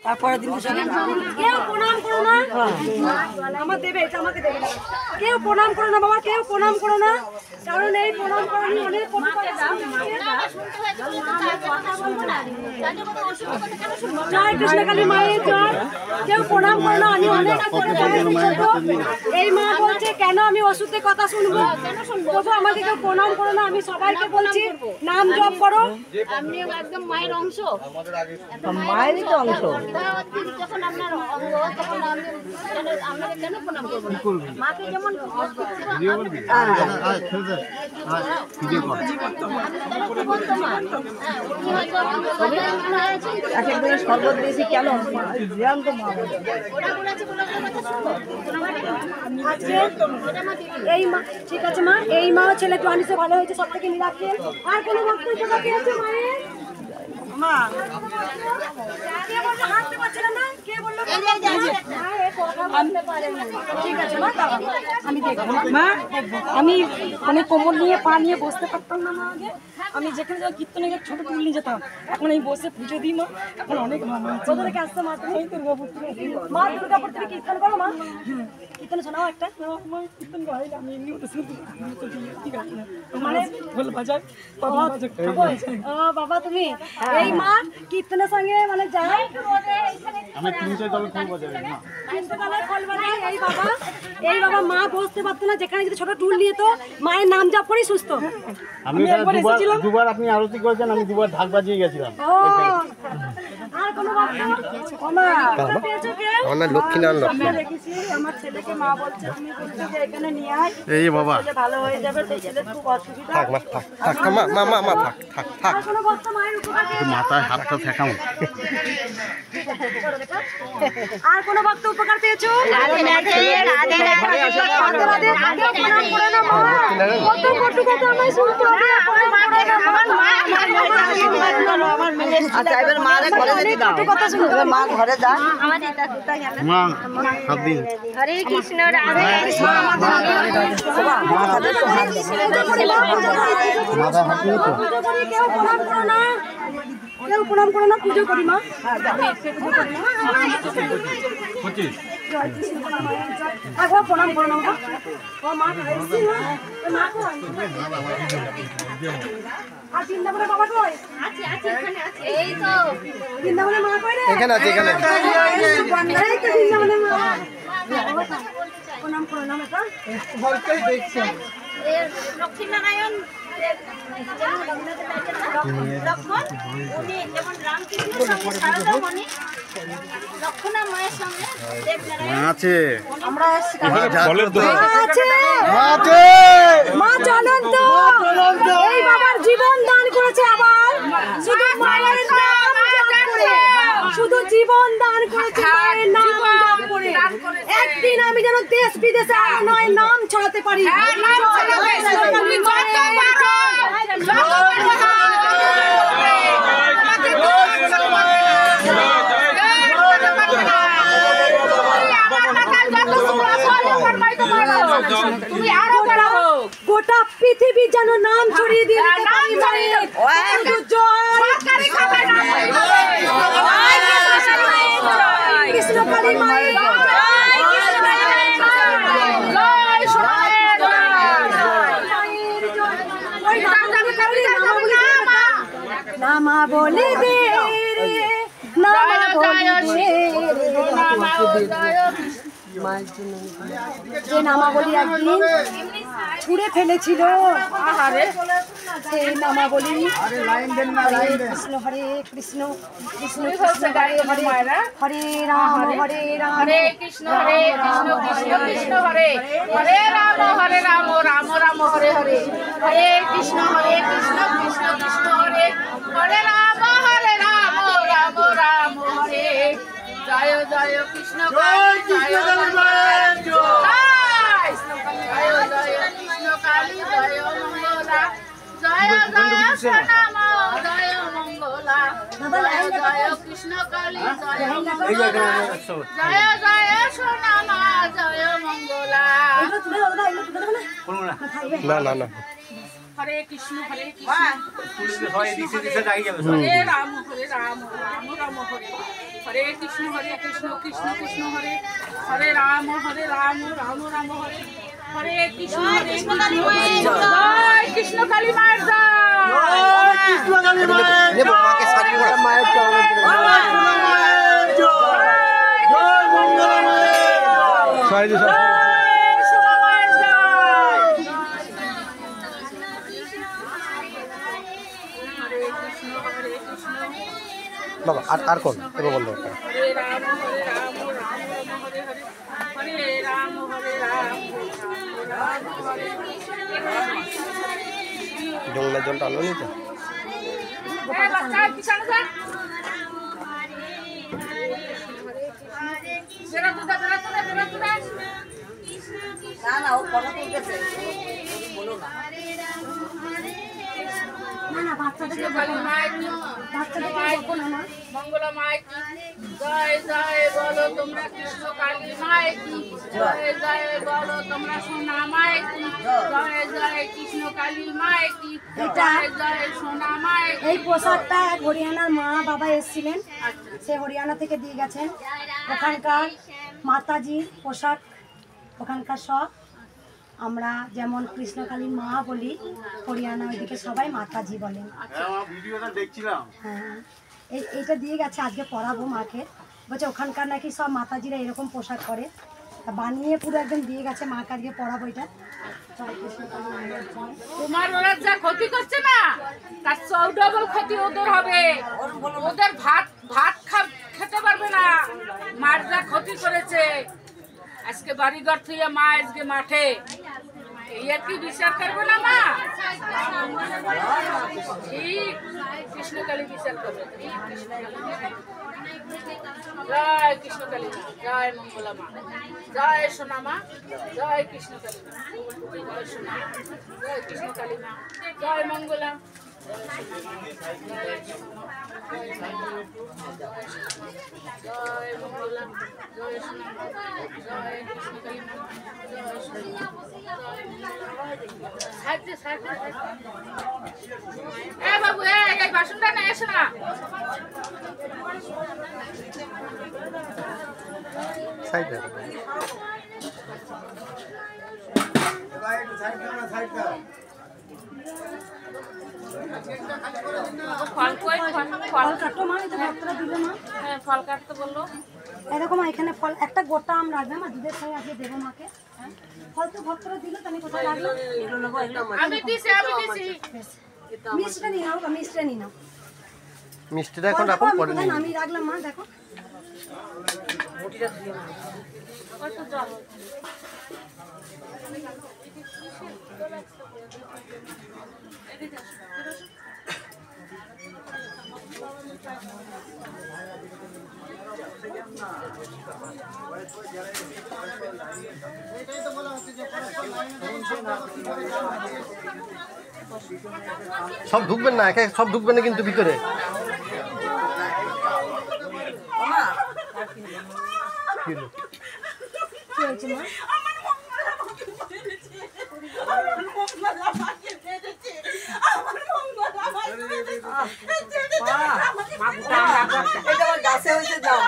তারপরের দিন কেউ প্রণাম করো না, আমার দেবে, এটা আমাকে দেবে না। কেউ প্রণাম করো না বাবা, কেউ প্রণাম করো না, কারণ এই প্রণাম করানি অনেক জয় কৃষ্ণকালী মায়ের জয়। কেউ প্রণাম করো না, আমি অনেক এই মা বলছে কেন আমি ওষুধের কথা শুনবো, তবু আমাকে কেউ প্রণাম করো না। আমি সবাইকে বলছি নাম জপ করো, আপনি একদম মায়ের অংশ, মায়েরই তো অংশ। যখন আপনার অঙ্গ তখন আপনাকে কেন প্রণাম করবো না? মাকে যেমন শরবত দিয়েছি কেন? এই মা ঠিক আছে মা, এই মা ছেলে জন্ডিসে ভালো হয়েছে, সব থেকে নিরাপদ। আর কোনো বক্তব্য বাকি আছে মায়ের? মা কে বললো হাঁটতে পারছিলাম না? কে বললো ঠিক আছে মা, আমি দেখবো মা। আমি মানে কোমর নিয়ে পা নিয়ে বসতে পারতাম না মা আগে। আমি যেখানে যাই কীর্তনে ছোট টুল নিয়ে যেতাম, এখন আমি বসে পুজো দিই মা। এখন অনেক ভালো আছে। কোথা থেকে আসতো মা তুমি? দুর্গাপুর থেকে। মা দুর্গাপুর থেকে কীর্তন করো মা? কীর্তন শোনাও একটা। কীর্তন গাই আমি এমনি তো শুনতে ঠিক আছে মানে ঢোল বাজায়। ও বাবা তুমি এই মা কীর্তনের সঙ্গে মানে যাই আমি তিনটে তবে ফল বাজাই না, তিনটে তবে ফল বাজাই। এই বাবা মা বসতে পারতো না, যেখানে যদি ছোট টুল নিয়ে তো মায়ের নাম জপ করেই সুস্থ। আমি দুবার আপনি আরতি করেছেন, আমি দুবার ঢাক বাজিয়ে গেছিলাম। আর কোনো লক্ষ্মীনারায়ণ দেখেছি আমার ছেলেকে, মা বলছে তুমি বলছো যে এখানে নিয়ে আয়, এই বাবা ভালো হয়ে যাবে। সেই ছেলে খুব অসুবিধা। থাক মা থাক থাক মা মা মা থাক থাক থাক। আর কোনো ভক্ত মায়ের উপকার মাথায় হাতটা ঠেকাও। আর কোনো ভক্ত উপকার পেয়েছো? রাধে রাধে রাধে রাধে রাধে প্রণাম করে না মা। কত কত কথা আমায় শুনতে হবে। আচ্ছা এবার মা রে ঘরে যেতে দাও, মা ঘরে যা। মা হাত দিন। হরে কৃষ্ণ রাধে কৃষ্ণ। মাথা হাত দিয়ে তো কেউ প্রণাম করো না, কেউ প্রণাম করো না, পুজো করি মা। একবার প্রণাম করো না মা। আর বৃন্দাবনের বাবা কই? আছে আছে এখানে আছে, এই তো বৃন্দাবনের মা কই রে? এখানে আছে, এখানে এই তো বৃন্দাবনের মা। প্রণাম করো না এটা বলতেই দেখছেন। লক্ষ্মীনারায়ণ লক্ষ্মণ উনি যেমন রামকৃষ্ণের সঙ্গে শারদামণি লক্ষ্মণা মায়ের সঙ্গে দেবনারায়ণ আছে। আমরা বলেন তো আছে আছে মা চলেন তো। এই বাবার জীবন দান করেছে, আবার শুধু মায়ের নাম জপ করে, শুধু জীবন দান করেছে মায়ের নাম জপ করে। একদিন আমি যেন দেশ বিদেশে আর নয় নাম ছড়াতে পারি। গোটা পৃথিবী যেন নাম ছড়িয়ে দিয়ে কৃষ্ণকালী মায়ের নামা বলে দে রে, নামা বলে দে যে নামাবলী একদিন ছুঁড়ে ফেলেছিল, সেই নামাবলী কৃষ্ণ হরে কৃষ্ণ কৃষ্ণ কৃষ্ণ হরে হরে হরে রাম হরে রাম হরে কৃষ্ণ কৃষ্ণ কৃষ্ণ হরে হরে রাম রাম রাম হরে হরে হরে কৃষ্ণ কৃষ্ণ কৃষ্ণ হরে হরে রাম রাম রাম হরে। জয় জয় কৃষ্ণ কালী জয় জয় কৃষ্ণ কালী জয় মঙ্গলা জয় জয় সোনামা জয় মঙ্গলা জয় জয় কৃষ্ণ কালী জয় মঙ্গলা জয় জয় সোনামা জয় মঙ্গলা। না না না হরে কৃষ্ণ হরে রাম রাম রাম হরে হরে কৃষ্ণ কৃষ্ণ কৃষ্ণ হরে হরে রাম রাম রাম হরে হরে কৃষ্ণ জয় কৃষ্ণ কালী মায়ের জয় কৃষ্ণ কালী মায়ের মায়ের চরণে জয় মঙ্গলা মায়ের সোনা মায়ের জয় বাবা আর কোন এবার বললো একটা হরে রাম রাম হরে হরে হরে রাম রাম হরে জঙ্গলের জলটা আলো নি তো বাচ্চা পিছনে যা বেরা তো না ও ফটো তুলতেছে বলো না মঙ্গলা মায় কি জয় জয় বলো তোমরা কৃষ্ণ কালী মায় কি জয় জয় বলো তোমরা সোনা মায় কি জয় জয় কৃষ্ণ কালী মায় কি জয় জয় সোনা মায় এই পোশাকটা এক হরিয়ানার মা বাবা এসেছিলেন, সে হরিয়ানা থেকে দিয়ে গেছেন। ওখানকার মাতাজির পোশাক, ওখানকার সব আমরা যেমন কৃষ্ণকালীর মা বলি, হরিয়ানা ওইদিকে সবাই মাতাজি বলেন। ভিডিওটা দেখছিলাম। হ্যাঁ, এইটা দিয়ে গেছে, আজকে পরাবো মাকে। বলছে ওখানকার নাকি সব মাতাজিরা এরকম পোশাক করে, বানিয়ে পুরো একদম দিয়ে গেছে মাকে, আজকে পরাবো এটা। তোমার ওরা যা ক্ষতি করছে না, তার 14 ক্ষতি ওদের হবে। ওদের ভাত খেতে পারবে না। মার যা ক্ষতি করেছে, আজকে বাড়িঘর থেকে মা আজকে মাঠে, এর কি বিচার করবে না মা? ঠিক কৃষ্ণকালী বিচার করবে। জয় কৃষ্ণকালী মা, জয় মঙ্গলা মা, জয় সোনা মা, জয় কৃষ্ণকালী মা, জয় সোনা মা, জয় কৃষ্ণকালী মা, জয় মঙ্গলা, জয় মঙ্গলা, জয় সোনা মা, জয় কৃষ্ণকালী মা, জয় সোনা মা, জয় মঙ্গলা। এ বাবু, এই বাসনটা না এসো না। সাইডে ফল কাটো মা, এটা ভক্তরা দিল মা। হ্যাঁ, ফল কাটতে বললো। এরকম এখানে ফল একটা গোটা আম রাখবে মা, দুধের সঙ্গে আজকে দেবো মাকে। ফল তো ভক্তরা দিল, তাহলে কোথায় রাখলো? আমি দিছি। মিষ্টিটা নিয়ে নাও, মিষ্টিটা নিয়ে নাও। মিষ্টিটা এখন রাখুন, পরে নিয়ে আমি রাখলাম মা, দেখো সব ঢুকবেন না, একে সব ঢুকবেন না কিন্তু ভিতরে। কি হয়েছে মা? গাছে হয়েছে যাও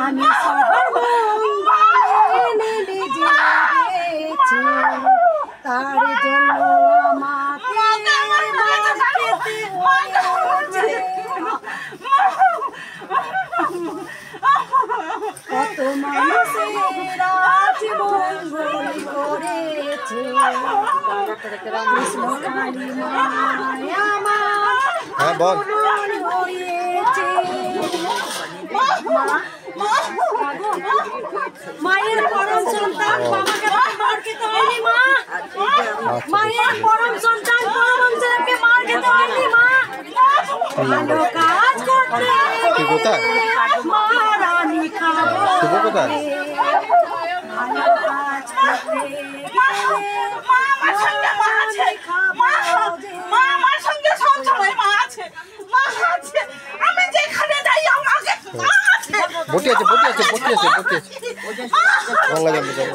আমি সবার তার জন্য কত মানুষের জীবন করেছে কৃষ্ণকালী মায় আমার হ্যাঁ বল। হয়েছে। মায়ের পরম সন্তান বাবাকে মার খেতে হয়নি মা, মায়ের পরম সন্তান পরম ছেলেকে মার খেতে হয়নি মা, ভালো কাজ করতে কোথায় মারানি খাবো কোথায় আমার সঙ্গে সব সময় মা আছে, মা আছে, আমি যেখানে যাই আমাকে মা আছে। বটি আছে, বটি আছে, বটি আছে, বটি আছে। গঙ্গা জল, গঙ্গা জল।